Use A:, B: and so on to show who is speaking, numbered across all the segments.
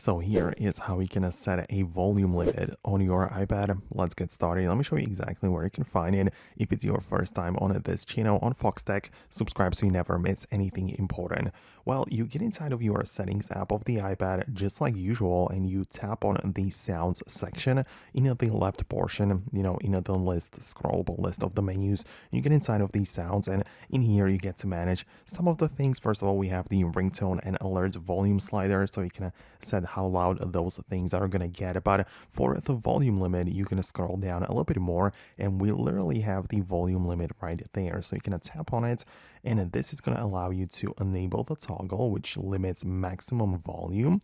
A: So here is how you can set a volume limit on your iPad. Let's get started. Let me show you exactly where you can find it. If it's your first time on this channel on Foxtecc, subscribe so you never miss anything important. Well, you get inside of your settings app of the iPad just like usual, and you tap on the sounds section in the left portion, in the list, scrollable list of the menus. You get inside of these sounds, and in here you get to manage some of the things. First of all, we have the ringtone and alerts volume slider, so you can set how loud those things are gonna get. But for the volume limit, you can scroll down a little bit more, and we literally have the volume limit right there. So you can tap on it, and this is gonna allow you to enable the toggle, which limits maximum volume,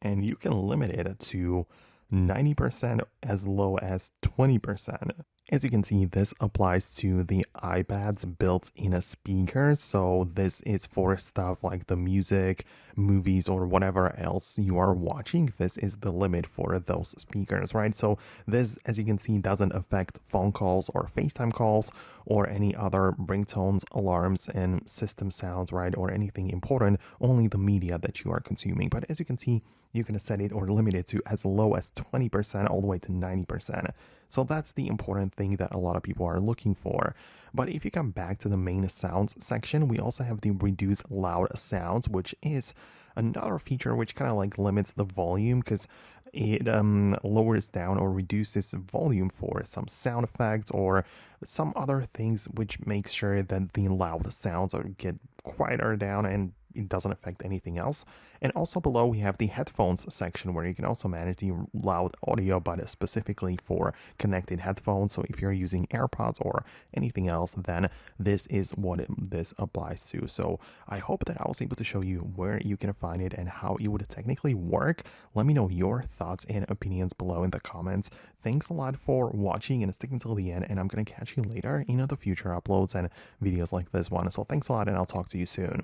A: and you can limit it to 90% as low as 20%. As you can see, this applies to the iPad's built-in speaker, so this is for stuff like the music, movies, or whatever else you are watching. This is the limit for those speakers, right? So this, as you can see, doesn't affect phone calls or FaceTime calls or any other ringtones, alarms, and system sounds, right? Or anything important, only the media that you are consuming. But as you can see, you can set it or limit it to as low as 20% all the way to 90%. So that's the important thing that a lot of people are looking for. But if you come back to the main sounds section, we also have the reduce loud sounds, which is another feature which kind of like limits the volume because it lowers down or reduces volume for some sound effects or some other things, which makes sure that the loud sounds get quieter down and it doesn't affect anything else. And also below we have the headphones section where you can also manage the loud audio, but specifically for connected headphones. So if you're using AirPods or anything else, then this is what this applies to. So I hope that I was able to show you where you can find it and how it would technically work. Let me know your thoughts and opinions below in the comments. Thanks a lot for watching and sticking till the end, and I'm gonna catch you later in the future uploads and videos like this one. So thanks a lot, and I'll talk to you soon.